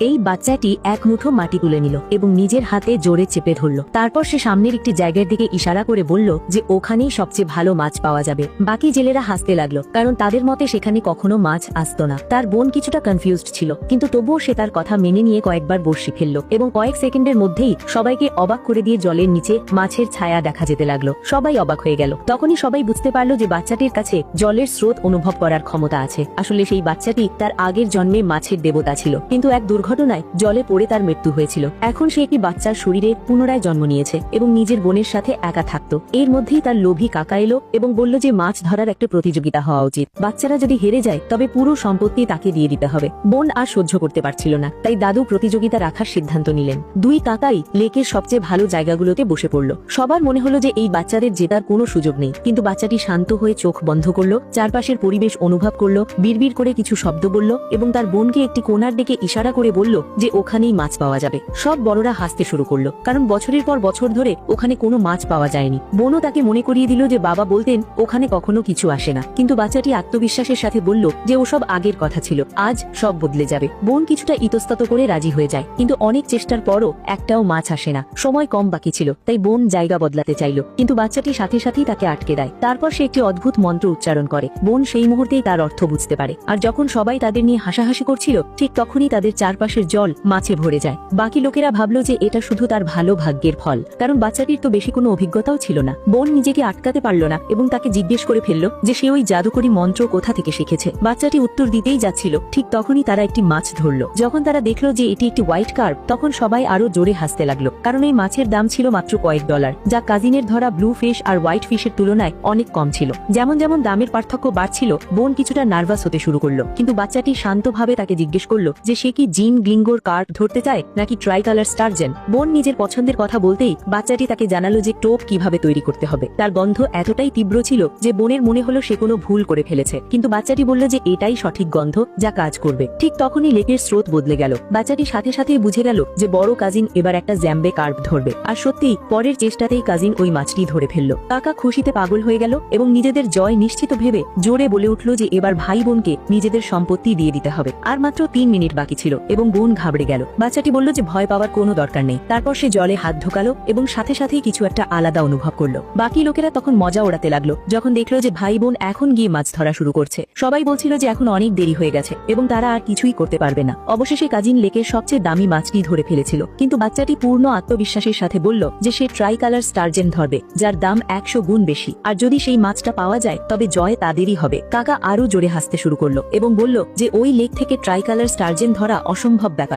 এই বাচ্চাটি এক মুঠো মাটি তুলে নিল এবং নিজের হাতে জোরে চেপে ধরল। তারপর সে সামনের একটি জায়গার দিকে ইশারা করে বলল যে ওখানেই সবচেয়ে ভালো মাছ পাওয়া যাবে। বাকি জেলেরা হাসতে লাগলো, কারণ তাদের মতে সেখানে কখনো মাছ আসতো না। তার বোন কিছুটা কনফিউজড ছিল, কিন্তু তবুও সে তার কথা মেনে নিয়ে কয়েকবার বড়শি ফেললো এবং কয়েক সেকেন্ডের মধ্যেই সবাইকে অবাক করে দিয়ে জলের নিচে মাছের ছায়া দেখা যেতে লাগলো। সবাই অবাক হয়ে গেল। তখনই সবাই বুঝতে পারলো যে বাচ্চাটির কাছে জলের স্রোত অনুভব করার ক্ষমতা আছে। আসলে সেই বাচ্চাটি তার আগের জন্মে মাছের দেবতা ছিল, কিন্তু এক দুর্ঘটনায় জলে পড়ে তার মৃত্যু হয়েছিল। এখন সে একটি বাচ্চার শরীরে পুনরায় জন্ম নিয়েছে এবং নিজের বোনের সাথে একা থাকত। এর মধ্যেই তার লোভী কাকা এলো এবং বলল যে মাছ ধরার একটা প্রতিযোগিতা হওয়া উচিত। বাচ্চারা যদি হেরে যায় তবে পুরো সম্পত্তি তাকে দিয়ে দিতে হবে। বোন আর সহ্য করতে পারছিল না, তাই দাদু প্রতিযোগিতা রাখার সিদ্ধান্ত নিলেন। দুই কাকাই লেকের সবচেয়ে ভালো জায়গাগুলোতে বসে পড়ল। সবার মনে হলো যে এই বাচ্চাদের জেতার কোনো সুযোগ নেই, কিন্তু বাচ্চাটি শান্ত হয়ে চোখ বন্ধ করলো, চারপাশের পরিবেশ অনুভব করলো, বিড়বিড় করে কিছু শব্দ বলল এবং তার বোনকে একটি কোণার দিকে ইশারা করে বলল যে ওখানেই মাছ পাওয়া যাবে। সব বড়রা হাসতে শুরু করলো, কারণ বছরের পর বছর ধরে ওখানে কোনো মাছ পাওয়া যায়নি। বোনও তাকে মনে করিয়ে দিল যে বাবা বলতেন ওখানে কখনো কিছু আসে না, কিন্তু বাচ্চাটি আত্মবিশ্বাসের সাথে বলল যে ওসব আগের কথা ছিল, আজ সব বদলে যাবে। বোন কিছুটা ইতস্তত করে রাজি হয়ে যায়, কিন্তু অনেক চেষ্টার পরও একটাও মাছ আসে না। সময় কম বাকি ছিল, তাই বোন জায়গা বদলাতে চাইল, কিন্তু বাচ্চাটি সাথে সাথেই তাকে আটকে দেয়। তারপর সে একটি অদ্ভুত মন্ত্র উচ্চারণ করে। বোন সেই মুহূর্তেই তার অর্থ বুঝতে পারে, আর যখন সবাই তাদের নিয়ে হাসাহাসি করছিল ঠিক তখনই তাদের চারপাশের জল মাছে ভরে যায়। বাকি লোকেরা ভাবলো যে এটা শুধু তার ভালো ভাগ্যের ফল, কারণ বাচ্চাটির তো বেশি কোনো অভিজ্ঞতাও ছিল না। বোন নিজেকে আটকাতে পারল না এবং তাকে জিজ্ঞেস করে ফেললো যে সে ওই জাদুকরি মন্ত্র কোথা থেকে শিখেছে। বাচ্চাটি উত্তর দিতেই যাচ্ছিল, ঠিক তখনই তারা একটি মাছ ধরলো। যখন তারা দেখলো যে এটি একটি হোয়াইট কার্প, তখন সবাই আরো জোরে হাসতে লাগলো, কারণ এই মাছের দাম ছিল মাত্র কয়েক ডলার, যা কাজিনের ধরা ব্লু ফিশ আর হোয়াইট ফিশের তুলনায় অনেক কম ছিল। যেমন যেমন দামের পার্থক্য বাড়ছিল, বোন কিছুটা নার্ভাস হতে শুরু করলো, কিন্তু বাচ্চাটি শান্তভাবে তাকে জিজ্ঞেস করলো যে সে কি জিন গ্লিঙ্গোর কার্প ধরতে চায় নাকি ট্রাই কালার স্টারজেন। বোন নিজের পছন্দের কথা বলতেই বাচ্চাটি তাকে জানালো যে টোপ কিভাবে তৈরি করতে হবে। তার গন্ধ এতটাই তীব্র ছিল যে বোনের মনে হলো সে কোনো ভুল করে ফেলেছে, কিন্তু বাচ্চাটি বলল যে এটাই সঠিক গন্ধ যা কাজ করবে। ঠিক তখনই লেকের স্রোত বদলে গেল। বাচ্চাটি সাথে সাথেই বুঝে গেল যে বড় কাজিন এবার একটা জ্যাম্বে কার্প ধরবে, আর সত্যিই পরের চেষ্টাতেই কাজিন ওই মাছটি ধরে ফেলল। কাকা খুশিতে পাগল হয়ে গেল এবং নিজেদের জয় নিশ্চিত ভেবে জোরে বলে উঠল যে এবার ভাই বোনকে নিজেদের সম্পত্তি দিয়ে দিতে হবে। আর মাত্র 3 মিনিট বাকি ছিল এবং বোন ঘাবড়ে গেল। বাচ্চাটি বলল যে ভয় পাওয়ার কোনো দরকার নেই। তারপর সে জলে হাত ঢোকালো এবং সাথে সাথেই কিছু একটা আলাদা অনুভব করলো। বাকি লোকেরা তখন মজা ওড়াতে লাগলো যখন দেখলো যে ভাই বোন এখন গিয়ে মাছ ধরা শুরু করছে। সবাই বলছিল যে এখন অনেক দেরি হয়ে গেছে এবং তারা আর কিছুই করতে পারবে না। অবশেষে কাজিন লেকের সবচেয়ে দামি মাছটি ধরে ফেলেছিল, কিন্তু বাচ্চাটি পূর্ণ আত্মবিশ্বাসের সাথে বলল যে সে ট্রাই কালার স্টারজেন ধরবে, যার দাম 100 গুণ বেশি, আর যদি সেই মাছটা পাওয়া যায় তবে জয় তাদেরই হবে। কাকা আরো জোরে হাসতে শুরু করলো এবং বলল যে ওই লেক থেকে ট্রাই কালার স্টারজেন ধরা অসম্ভব ব্যাপার।